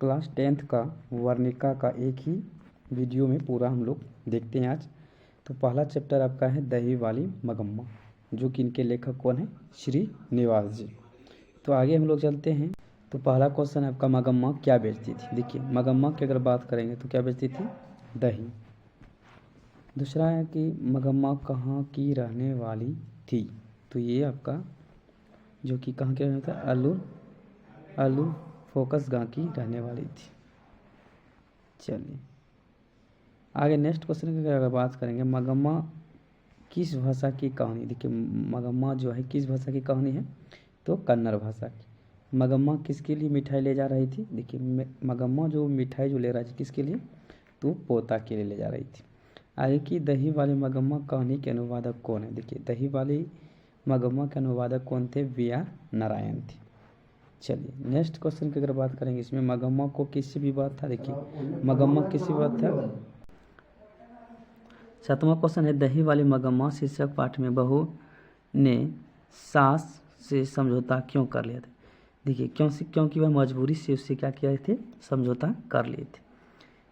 Class 10th का वर्णिका का एक ही वीडियो में पूरा हम लोग देखते हैं आज। तो पहला चैप्टर आपका है दही वाली मगम्मा, जो कि इनके लेखक कौन है, श्रीनिवास जी। तो आगे हम लोग चलते हैं। तो पहला क्वेश्चन है आपका, मगम्मा क्या बेचती थी। देखिए मगम्मा की अगर बात करेंगे तो क्या बेचती थी, दही। दूसरा है कि मगम्मा कहाँ की रहने वाली थी। तो ये आपका जो कि कहाँ की रहने वाली था, आलू फोकस गाँव की रहने वाली थी। चलिए आगे नेक्स्ट क्वेश्चन की अगर बात करेंगे, मगम्मा किस भाषा की कहानी। देखिए मगम्मा जो है किस भाषा की कहानी है, तो कन्नड़ भाषा की। मगम्मा किसके लिए मिठाई ले जा रही थी। देखिए मगम्मा जो मिठाई जो ले रही थी किसके लिए, तो पोता के लिए ले जा रही थी। आगे की दही वाली मगम्मा कहानी के अनुवादक कौन है। देखिए दही वाली मगम्मा के अनुवादक कौन थे, वी.आर. नारायण थे। चलिए नेक्स्ट क्वेश्चन की अगर बात करेंगे, इसमें मगम्मा को किससे विवाद था। देखिए मगम्मा किससे विवाद था। सातवां क्वेश्चन है, दही वाली मगम्मा शीर्षक पाठ में बहू ने सास से समझौता क्यों कर लिया था। देखिए क्योंकि वह मजबूरी से उससे क्या किए थे, समझौता कर लिए थे।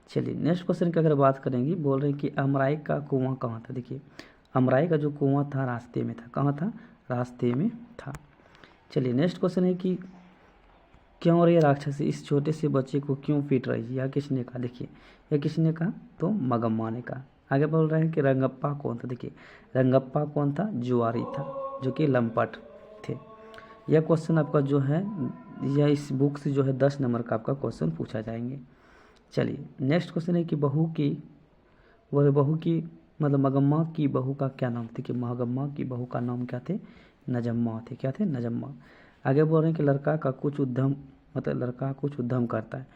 चलिए नेक्स्ट क्वेश्चन की अगर बात करेंगे, बोल रहे हैं कि अमराई का कुआं कहाँ था। देखिए अमराई का जो कुआं था रास्ते में था, कहाँ था, रास्ते में था। चलिए नेक्स्ट क्वेश्चन है कि क्यों रे राक्षसी इस छोटे से बच्चे को क्यों पीट रही है, यह किसने कहा। देखिए यह किसने कहा, तो मगम्मा ने कहा। आगे बोल रहे हैं कि रंगप्पा कौन था। देखिए रंगप्पा कौन था, जुआरी था, जो कि लंपट थे। यह क्वेश्चन आपका जो है, यह इस बुक से जो है 10 नंबर का आपका क्वेश्चन पूछा जाएंगे। चलिए नेक्स्ट क्वेश्चन है कि बहू की मतलब मगम्मा की बहू का क्या नाम था। कि मगम्मा की बहू का नाम क्या थे, नजम्मा थे। क्या थे, नजम्मा। आगे बोल रहे हैं कि लड़का कुछ उद्यम करता है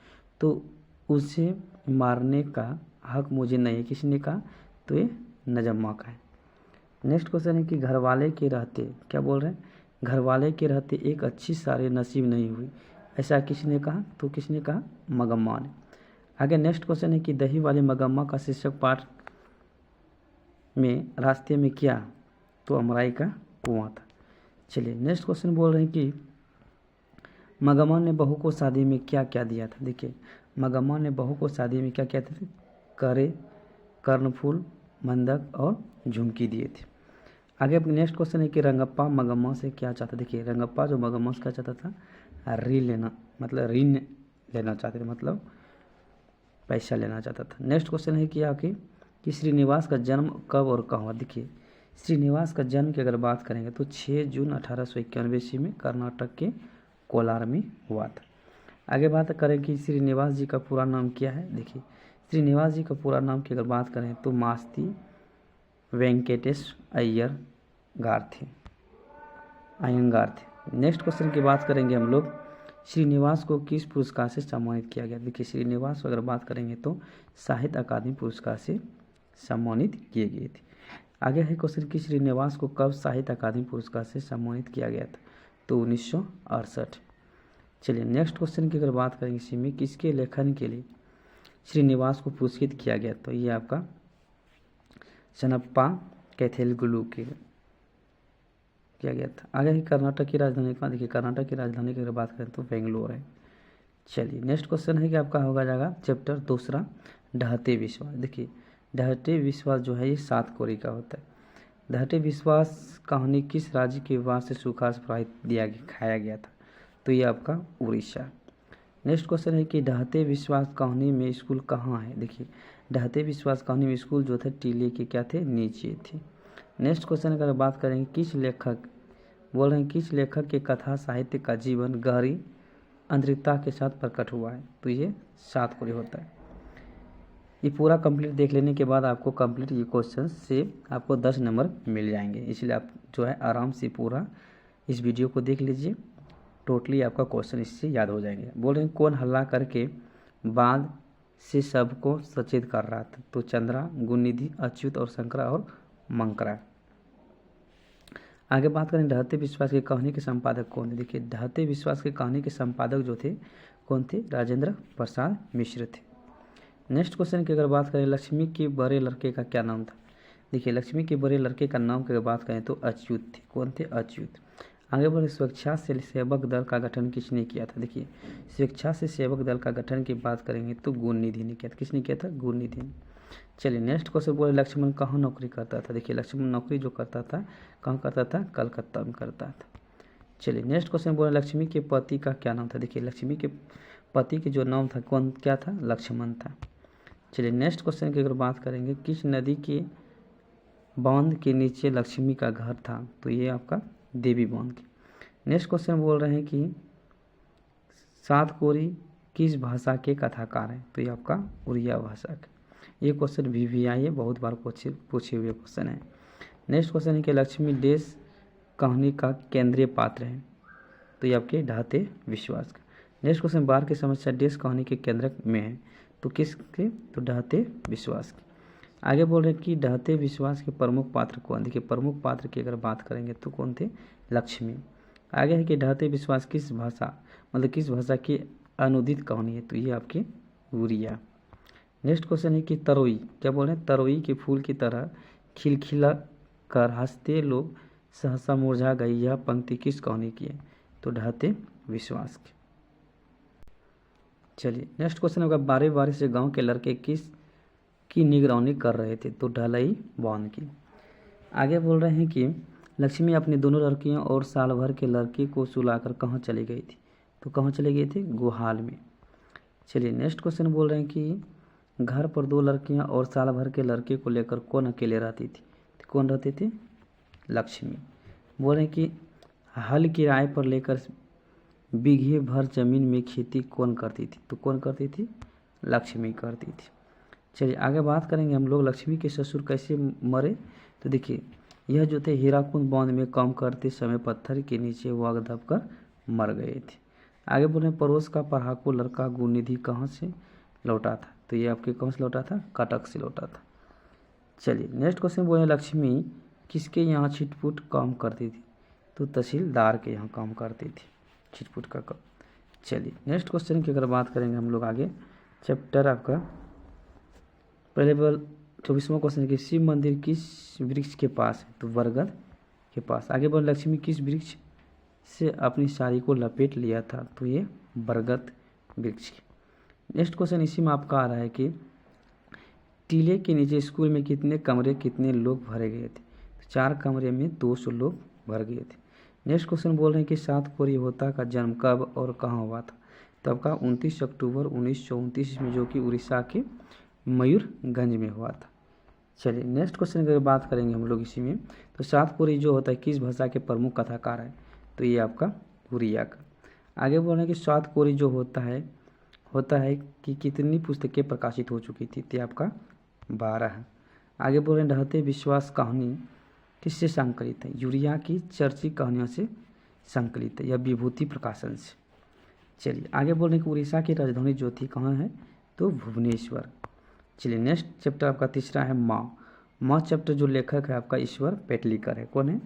तो उसे मारने का हक मुझे नहीं है, किसने कहा, तो ये नजम्मा का है। नेक्स्ट क्वेश्चन है कि घरवाले के रहते, क्या बोल रहे हैं, घरवाले के रहते एक अच्छी सारे नसीब नहीं हुई, ऐसा किसने कहा, तो किसने कहा, मगम्मा ने। आगे नेक्स्ट क्वेश्चन है कि दही वाली मगम्मा का शीर्षक पाठ में रास्ते में क्या, तो अमराई का कुआं था। चलिए नेक्स्ट क्वेश्चन बोल रहे हैं कि मगम्मा ने बहू को शादी में क्या क्या दिया था। देखिए मगम्मा ने बहू को शादी में क्या क्या थे, कर्णफूल, मंदक और झुमकी दिए थे। आगे नेक्स्ट क्वेश्चन है कि रंगप्पा मगम्मा से क्या चाहता। देखिए रंगप्पा जो मगम्मा से क्या चाहता था, ऋण लेना चाहते थे, मतलब पैसा लेना चाहता था। नेक्स्ट क्वेश्चन है कि आखिर कि श्रीनिवास का जन्म कब और कहाँ हुआ। देखिए श्रीनिवास का जन्म की अगर बात करेंगे तो 6 जून 1891 ईस्वी में कर्नाटक के कोलार में हुआ था। आगे बात करें कि श्रीनिवास जी का पूरा नाम क्या है। देखिए श्रीनिवास जी का पूरा नाम की अगर बात करें तो मास्ती वेंकटेश अयंगार थे। नेक्स्ट क्वेश्चन की बात करेंगे हम लोग, श्रीनिवास को किस पुरस्कार से सम्मानित किया गया। देखिए श्रीनिवास अगर बात करेंगे तो साहित्य अकादमी पुरस्कार से सम्मानित किए गए थे। आगे है क्वेश्चन कि श्रीनिवास को कब साहित्य अकादमी पुरस्कार से सम्मानित किया गया था, तो 1968। चलिए नेक्स्ट क्वेश्चन की अगर बात करेंगे, इसी में किसके लेखन के लिए श्रीनिवास को पुरस्कृत किया गया, तो ये आपका चन्नप्पा कैथेलगुलू के किया गया था। आगे है कर्नाटक की राजधानी कहाँ। देखिए कर्नाटक की राजधानी की अगर बात करें तो बेंगलोर है। चलिए नेक्स्ट क्वेश्चन है कि आपका होगा जाएगा चैप्टर दूसरा, ढहते विश्वास। देखिए ढहते विश्वास जो है ये 7 कोरी का होता है। ढहते विश्वास कहानी किस राज्य के वास से सूखा से प्रभावित खाया गया था, तो ये आपका उड़ीसा। नेक्स्ट क्वेश्चन है कि ढहते विश्वास कहानी में स्कूल कहाँ है। देखिए ढहते विश्वास कहानी में स्कूल जो थे टीले के क्या थे, नीचे थे। नेक्स्ट क्वेश्चन अगर बात करेंगे, किस लेखक, बोल रहे हैं किस लेखक के कथा साहित्य का जीवन गहरी आंतरिकता के साथ प्रकट हुआ है, तो ये 7 कोरी होता है। ये पूरा कंप्लीट देख लेने के बाद आपको कंप्लीट ये क्वेश्चन से आपको 10 नंबर मिल जाएंगे, इसलिए आप जो है आराम से पूरा इस वीडियो को देख लीजिए, टोटली आपका क्वेश्चन इससे याद हो जाएंगे। बोल रहे हैं कौन हल्ला करके बाद से सबको सचेत कर रहा था, तो चंद्रा, गुणनिधि, अच्युत और शंकरा और मंकरा। आगे बात करें ढहते विश्वास की कहानी के संपादक कौन है। देखिए ढहते विश्वास की कहानी के संपादक जो थे कौन थे, राजेंद्र प्रसाद मिश्र थे। नेक्स्ट क्वेश्चन की अगर बात करें, लक्ष्मी के बड़े लड़के का क्या नाम था। देखिए लक्ष्मी के बड़े लड़के का नाम की अगर बात करें तो अच्युत थे। कौन थे, अच्युत। आगे बढ़े, स्वेच्छा से सेवक दल का गठन किसने किया था। देखिए स्वेच्छा से सेवक दल का गठन की बात करेंगे तो गुणनिधि ने किया था। किसने किया था, गुणनिधि ने। चलिए नेक्स्ट क्वेश्चन बोले लक्ष्मण कहाँ नौकरी करता था। देखिए लक्ष्मण नौकरी जो करता था कहाँ करता था, कलकत्ता में करता था। चलिए नेक्स्ट क्वेश्चन बोले लक्ष्मी के पति का क्या नाम था। देखिए लक्ष्मी के पति के जो नाम था कौन क्या था, लक्ष्मण था। चलिए नेक्स्ट क्वेश्चन की अगर बात करेंगे, किस नदी के बांध के नीचे लक्ष्मी का घर था, तो ये आपका देवी बांध के। नेक्स्ट क्वेश्चन बोल रहे हैं कि सात कोरी किस भाषा के कथाकार हैं, तो ये आपका उड़िया भाषा का। ये क्वेश्चन भी आई है, बहुत बार पूछे हुए क्वेश्चन है। नेक्स्ट क्वेश्चन है कि लक्ष्मी देश कहानी का केंद्रीय पात्र है, तो ये आपके ढाते विश्वास का। नेक्स्ट क्वेश्चन, बार की समस्या देश कहानी के केंद्र में है, तो किसके, तो ढाते विश्वास के। आगे बोल रहे हैं कि ढाते विश्वास के प्रमुख पात्र कौन। देखिए प्रमुख पात्र की अगर बात करेंगे तो कौन थे, लक्ष्मी। आगे है कि ढाते विश्वास किस भाषा, मतलब किस भाषा की अनुदित कहानी है, तो ये आपकी उड़िया। नेक्स्ट क्वेश्चन है कि तरोई, क्या बोल रहे हैं, तरोई के फूल की तरह खिलखिला कर हंसते लोग सहसा मुरझा गई, यह पंक्ति किस कहानी की है, तो ढाते विश्वास की। चलिए नेक्स्ट क्वेश्चन होगा, बारे बारे से गांव के लड़के किस की निगरानी कर रहे थे, तो ढलाई बांध की। आगे बोल रहे हैं कि लक्ष्मी अपनी दोनों लड़कियों और साल भर के लड़के को सुलाकर कहाँ चली गई थी, तो कहाँ चली गई थी, गुहाल में। चलिए नेक्स्ट क्वेश्चन बोल रहे हैं कि घर पर दो लड़कियां और साल भर के लड़के को लेकर कौन अकेले रहती थी, तो कौन रहती थी, लक्ष्मी। बोल रहे हैं कि हल किराए पर लेकर बीघे भर जमीन में खेती कौन करती थी, तो कौन करती थी, लक्ष्मी करती थी। चलिए आगे बात करेंगे हम लोग लक्ष्मी के ससुर कैसे मरे, तो देखिए यह जो थे हीराकुंड बांध में काम करते समय पत्थर के नीचे वो आग दबकर मर गए थे। आगे बोले पड़ोस का पढ़ाकू लड़का गुणनिधि कहाँ से लौटा था, तो ये आपके कहाँ से लौटा था, कटक से लौटा था। चलिए नेक्स्ट क्वेश्चन बोले लक्ष्मी किसके यहाँ छिटपुट काम करती थी, तो तहसीलदार के यहाँ काम करती थी, छिटपुट का काम। चलिए नेक्स्ट क्वेश्चन की अगर बात करेंगे हम लोग आगे, चैप्टर आपका पहले 24वां क्वेश्चन कि शिव मंदिर किस वृक्ष के पास है, तो बरगद के पास। आगे बोले लक्ष्मी किस वृक्ष से अपनी साड़ी को लपेट लिया था, तो ये बरगद वृक्ष की। नेक्स्ट क्वेश्चन इसी में आपका आ रहा है कि टीले के नीचे स्कूल में कितने कमरे कितने लोग भरे गए थे, तो 4 कमरे में 200 लोग भर गए थे। नेक्स्ट क्वेश्चन बोल रहे हैं कि सात कोरी होता का जन्म कब और कहाँ हुआ था, तो आपका 29 अक्टूबर 1929 में, जो कि उड़ीसा के मयूरगंज में हुआ था। चलिए नेक्स्ट क्वेश्चन की बात करेंगे हम लोग इसी में, तो सात कोरी जो होता है किस भाषा के प्रमुख कथाकार है, तो ये आपका उड़िया का। आगे बोल रहे हैं कि सात कोरी जो होता है कि कितनी पुस्तकें प्रकाशित हो चुकी थी, तो आपका 12। आगे बोल रहे हैं ढहते विश्वास कहानी किससे संकलित है, यूरिया की चर्चित कहानियों से संकलित है, या विभूति प्रकाशन से। चलिए आगे बोल रहे हैं कि उड़ीसा की राजधानी जो थी कहाँ है, तो भुवनेश्वर। चलिए नेक्स्ट चैप्टर आपका तीसरा है माँ चैप्टर जो लेखक है आपका ईश्वर पेटलीकर है। कौन है,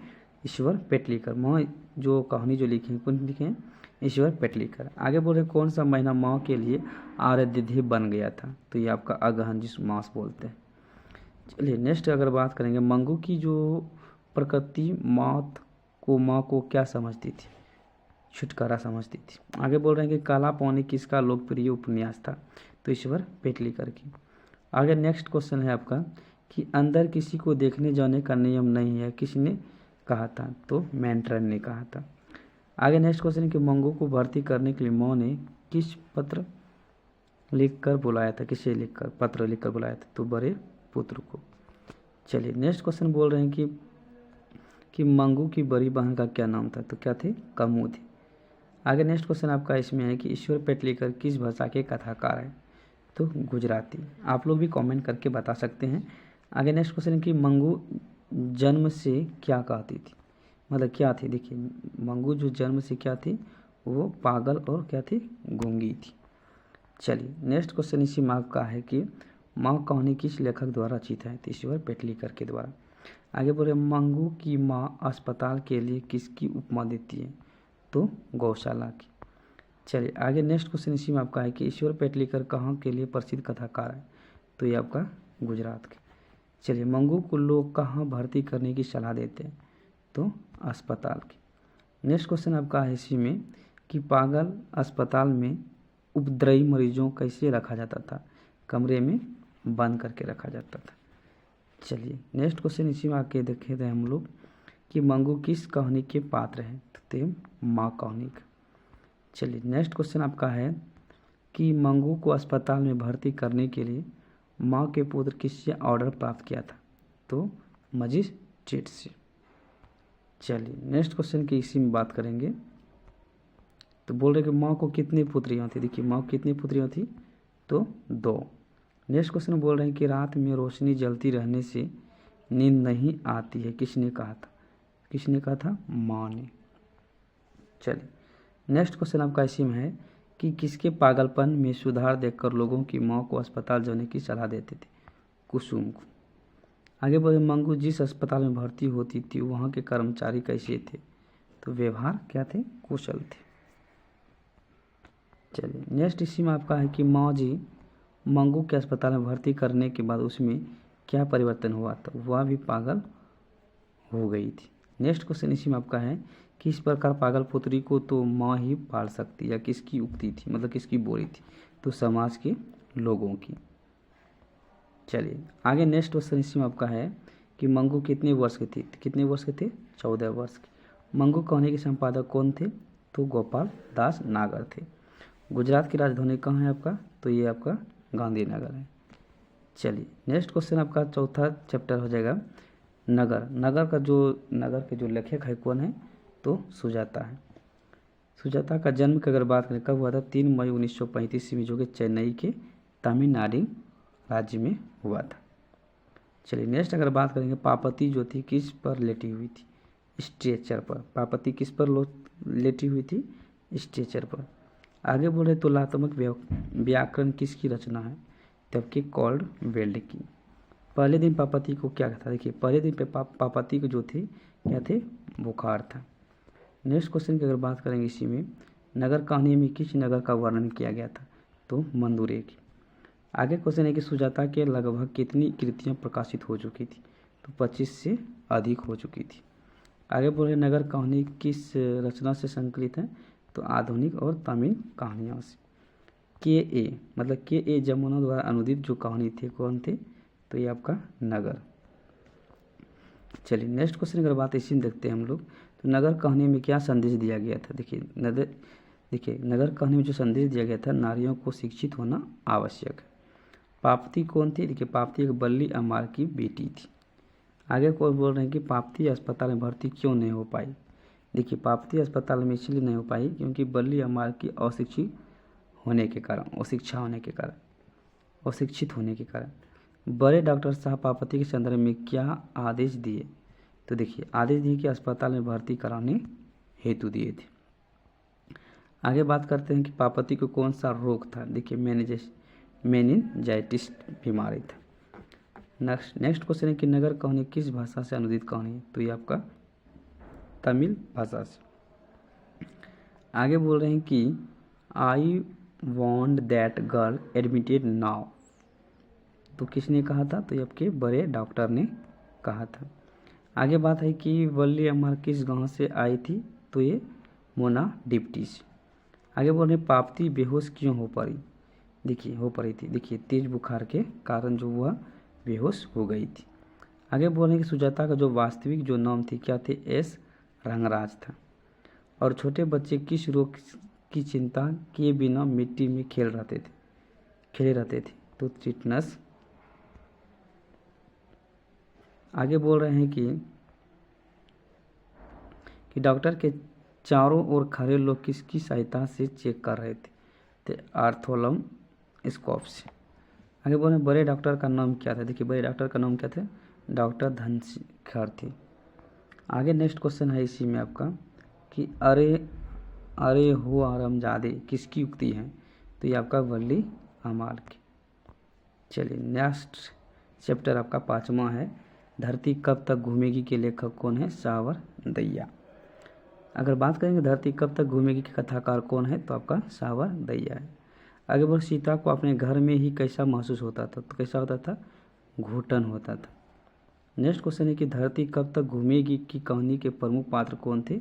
ईश्वर पेटलीकर। माँ जो कहानी जो लिखी है कौन लिखे हैं, ईश्वर पेटलीकर। आगे बोल रहे कौन सा महीना माँ के लिए आराध्य बन गया था, तो ये आपका अगहन जिस मास बोलते हैं। चलिए नेक्स्ट अगर बात करेंगे मंगू की जो प्रकृति माँ को क्या समझती थी, छुटकारा समझती थी। आगे बोल रहे हैं कि काला पानी किसका लोकप्रिय उपन्यास था, तो ईश्वर पेटलीकर की। आगे नेक्स्ट क्वेश्चन है आपका कि अंदर किसी को देखने जाने का नियम नहीं है, किसने कहा था, तो मेंटन ने कहा था। आगे नेक्स्ट क्वेश्चन कि मंगू को भर्ती करने के लिए माँ ने किस पत्र लिखकर बुलाया था, किसे लिखकर पत्र लिखकर बुलाया था, तो बड़े पुत्र को। चलिए नेक्स्ट क्वेश्चन बोल रहे हैं कि मंगू की बड़ी बहन का क्या नाम था, तो क्या थे, कमू थी। आगे नेक्स्ट क्वेश्चन आपका इसमें है कि ईश्वर पेटलीकर किस भाषा के कथाकार है, तो गुजराती। आप लोग भी कमेंट करके बता सकते हैं। आगे नेक्स्ट क्वेश्चन कि मंगू जन्म से क्या कहती थी, मतलब क्या थी। देखिए मंगू जो जन्म से क्या थी, वो पागल और क्या थी, गूंगी थी। चलिए नेक्स्ट क्वेश्चन इसी मार्क का है कि माँ कहानी किस लेखक द्वारा रचित है, तो ईश्वर पेटलीकर के द्वारा। आगे बोले मंगू की माँ अस्पताल के लिए किसकी उपमा देती है, तो गौशाला की। चलिए आगे नेक्स्ट क्वेश्चन इसी में आपका है कि ईश्वर पेटलीकर कहाँ के लिए प्रसिद्ध कथाकार है, तो ये आपका गुजरात के। चलिए मंगू को लोग कहाँ भर्ती करने की सलाह देते हैं, तो अस्पताल की। नेक्स्ट क्वेश्चन आपका है इसी में कि पागल अस्पताल में उपद्रवी मरीजों कैसे रखा जाता था, कमरे में बंद करके रखा जाता था। चलिए नेक्स्ट क्वेश्चन इसी में आके देखे थे हम लोग कि मंगू किस कहानी के पात्र हैं, तो माँ कहानी का। चलिए नेक्स्ट क्वेश्चन आपका है कि मंगू को अस्पताल में भर्ती करने के लिए माँ के पुत्र किससे ऑर्डर प्राप्त किया था, तो मजिस्ट्रेट से। चलिए नेक्स्ट क्वेश्चन की इसी में बात करेंगे। तो बोल रहे कि माँ को कितनी पुत्रियाँ थी, देखिए माँ को कितनी पुत्रियाँ थी, तो 2। नेक्स्ट क्वेश्चन बोल रहे हैं कि रात में रोशनी जलती रहने से नींद नहीं आती है, किसने कहा था, किसने कहा था, माँ ने। चलिए नेक्स्ट क्वेश्चन आपका इसी में है कि किसके पागलपन में सुधार देखकर लोगों की माँ को अस्पताल जाने की सलाह देते थे, कुसुम को। आगे बढ़े मंगू जिस अस्पताल में भर्ती होती थी वहाँ के कर्मचारी कैसे थे, तो व्यवहार क्या थे, कुशल थे। चलिए नेक्स्ट इसी में आपका है कि माँ जी मंगू के अस्पताल में भर्ती करने के बाद उसमें क्या परिवर्तन हुआ, तो वह भी पागल हो गई थी। नेक्स्ट क्वेश्चन इसी में आपका है कि इस प्रकार पागल पुत्री को तो माँ ही पाल सकती, या किसकी उक्ति थी, मतलब किसकी बोली थी, तो समाज के लोगों की। चलिए आगे नेक्स्ट क्वेश्चन इसी में आपका है कि मंगू कितने वर्ष के थे, कितने वर्ष के थे, 14 वर्ष के। मंगू कहानी के संपादक कौन थे, तो गोपाल दास नागर थे। गुजरात की राजधानी कहाँ है आपका, तो ये आपका गांधीनगर है। चलिए नेक्स्ट क्वेश्चन आपका चौथा चैप्टर हो जाएगा नगर। नगर के जो लेखक है कौन है, तो सुजाता है। सुजाता का जन्म की अगर बात करें कब हुआ था, 3 मई 1935 में, जो कि चेन्नई के तमिलनाडु राज्य में हुआ था। चलिए नेक्स्ट अगर बात करेंगे पार्वती जो थी किस पर लेटी हुई थी, स्ट्रेचर पर। पार्वती किस पर लेटी हुई थी, स्ट्रेचर पर। आगे बोले तुलनात्मक व्याकरण किसकी रचना है, तबकि कॉल्ड वेल्ड की। पहले दिन पार्वती को क्या था, देखिए पहले दिन पे पार्वती को जो थी क्या थे, बुखार था। नेक्स्ट क्वेश्चन की अगर बात करेंगे इसी में, नगर कहानी में किस नगर का वर्णन किया गया था, तो मंदुरे की। आगे क्वेश्चन है कि सुजाता के लगभग कितनी कृतियाँ प्रकाशित हो चुकी थी, तो 25 से अधिक हो चुकी थी। आगे बोले नगर कहानी किस रचना से संकलित है, तो आधुनिक और तमिल कहानियों से। के ए जमुना द्वारा अनुदित जो कहानी थे कौन थे, तो ये आपका नगर। चलिए नेक्स्ट क्वेश्चन अगर बात इसी में देखते हैं हम लोग, तो नगर कहानी में क्या संदेश दिया गया था। देखिए नगर कहानी में जो संदेश दिया गया था, नारियों को शिक्षित होना आवश्यक है। पार्वती कौन थी, देखिए पार्वती एक बल्ली अमार की बेटी थी। आगे कोई बोल रहे हैं कि पार्वती अस्पताल में भर्ती क्यों नहीं हो पाई। देखिए पार्वती अस्पताल में इसलिए नहीं हो पाई क्योंकि बल्ली अमार की अशिक्षित होने के कारण। बड़े डॉक्टर साहब पार्वती के संदर्भ में क्या आदेश दिए, तो देखिए आदेश दिए कि अस्पताल में भर्ती कराने हेतु दिए थे। आगे बात करते हैं कि पार्वती को कौन सा रोग था, देखिए मेनिनजाइटिस बीमारी था। नेक्स्ट क्वेश्चन है कि नगर कहानी किस भाषा से अनुदित कहानी है, तो ये आपका तमिल भाषा से। आगे बोल रहे हैं कि I want that girl admitted now, तो किसने कहा था, तो ये आपके बड़े डॉक्टर ने कहा था। आगे बात है कि वल्ली अमर किस गांव से आई थी, तो ये मोना डिप्टी से। आगे बोल रहे पार्वती बेहोश क्यों हो पड़ी थी, देखिए तेज बुखार के कारण जो वह बेहोश हो गई थी। आगे बोल रहे कि सुजाता का जो वास्तविक जो नाम थी क्या थे, एस रंगराज था। और छोटे बच्चे किस रोग की चिंता किए बिना मिट्टी में खेले रहते थे, तो टिटनस। आगे बोल रहे हैं कि डॉक्टर के चारों ओर खड़े लोग किसकी सहायता से चेक कर रहे थे, तो आर्थोलम स्कोप से। आगे बोल रहे हैं बड़े डॉक्टर का नाम क्या था, देखिए बड़े डॉक्टर का नाम क्या था, डॉक्टर धनशेखर थे। आगे नेक्स्ट क्वेश्चन है इसी में आपका कि अरे हो आरामजादे किसकी उक्ति है, तो ये आपका वल्ली अमाल की। चलिए नेक्स्ट चैप्टर आपका 5वां है धरती कब तक घूमेगी के लेखक कौन है, सावर दैया। अगर बात करेंगे धरती कब तक घूमेगी के कथाकार कौन है, तो आपका सावर दैया है। आगे बढ़ सीता को अपने घर में ही कैसा महसूस होता था, तो कैसा होता था, घुटन होता था। नेक्स्ट क्वेश्चन है कि धरती कब तक घूमेगी की कहानी के प्रमुख पात्र कौन थे,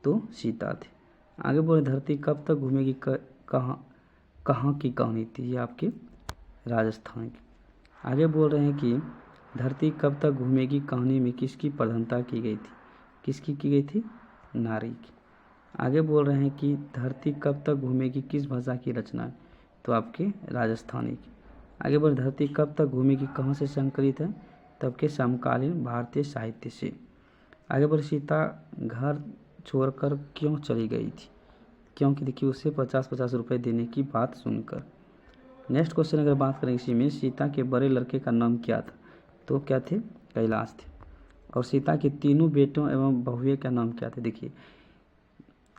तो सीता थे। आगे बोले धरती कब तक घूमेगी, कहाँ की कहानी थी, ये आपके राजस्थान की। आगे बोल रहे हैं कि धरती कब तक घूमेगी कहानी में किसकी प्रधानता की गई थी, किसकी की गई थी, नारी की। आगे बोल रहे हैं कि धरती कब तक घूमेगी किस भाषा की रचना है, तो आपके राजस्थानी की। आगे बोले धरती कब तक घूमेगी कहाँ से संकलित है, तब के समकालीन भारतीय साहित्य से। आगे बोले सीता घर छोड़कर क्यों चली गई थी, क्योंकि देखिए उसे 50-50 रुपये देने की बात सुनकर। नेक्स्ट क्वेश्चन अगर बात करें इसी में, सीता के बड़े लड़के का नाम क्या था, तो क्या थे, कैलाश थे। और सीता के तीनों बेटों एवं बहुए का नाम क्या थे, देखिए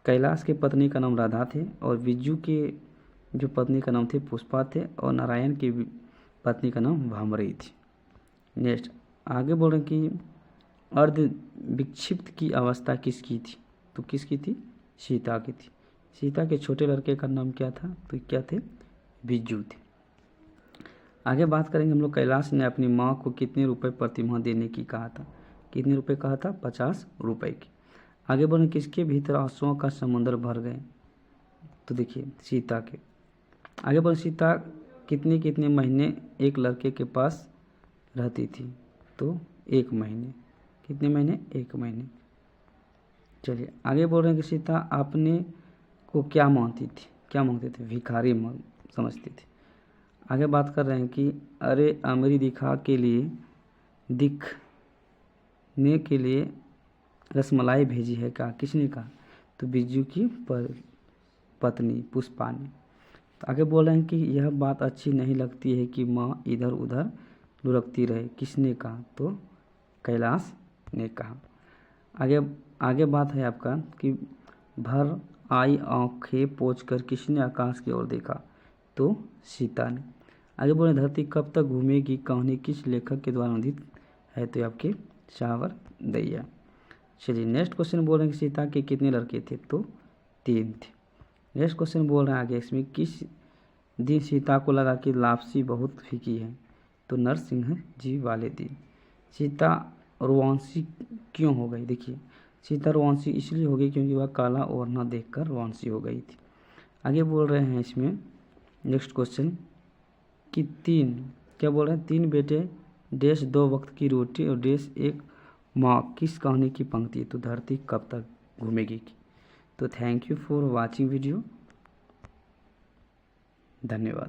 कैलाश की पत्नी का नाम राधा थे, और बिज्जू के जो पत्नी का नाम थे पुष्पा थे, और नारायण की पत्नी का नाम भामरी थी। नेक्स्ट आगे बोल रहे हैं कि अर्ध विक्षिप्त की अवस्था किसकी थी, तो किसकी थी, सीता की थी। सीता के छोटे लड़के का नाम क्या था, तो क्या थे, बिज्जू थे। आगे बात करेंगे हम लोग, कैलाश ने अपनी माँ को कितने रुपए प्रति माह देने की कहा था, कितने रुपए कहा था, 50 रुपये की। आगे बोले किसके भीतर आंसुओं का समुद्र भर गए, तो देखिए सीता के। आगे बोले सीता कितने कितने महीने एक लड़के के पास रहती थी, तो 1 महीने। कितने महीने, 1 महीने। चलिए आगे बोल रहे हैं कि सीता अपने को क्या मानती थी, क्या मांगते थे, भिखारी समझती थी। आगे बात कर रहे हैं कि अरे अमरी दिखने के लिए रसमलाई भेजी है, कहा, किसने कहा, तो बिज्जू की पत्नी पुष्पा ने। तो आगे बोल रहे हैं कि यह बात अच्छी नहीं लगती है कि माँ इधर उधर लुढ़कती रहे, किसने कहा, तो कैलाश ने कहा। आगे बात है आपका कि भर आई आंखें पोंछकर किसने आकाश की ओर देखा, तो सीता ने। आगे बोले धरती कब तक घूमेगी कहानी किस लेखक के द्वारा अनुदित है, तो आपके शावर दैया। चलिए नेक्स्ट क्वेश्चन बोल रहे हैं कि सीता के कितने लड़के थे, तो 3 थे। नेक्स्ट क्वेश्चन बोल रहे हैं आगे इसमें, किस दिन सीता को लगा कि लापसी बहुत फीकी है, तो नरसिंह जी वाले दिन। सीता रोवांसी क्यों हो गई, देखिए सीता रोवांसी इसलिए हो गई क्योंकि वह काला ओढ़ना देखकर रोवांसी हो गई थी। आगे बोल रहे हैं इसमें नेक्स्ट क्वेश्चन कि 3 क्या बोल रहे हैं, 3 बेटे डैश 2 वक्त की रोटी और डैश 1 माँ किस कहानी की पंक्ति है, तो धरती कब तक घूमेगी की। तो thank you for watching video, धन्यवाद।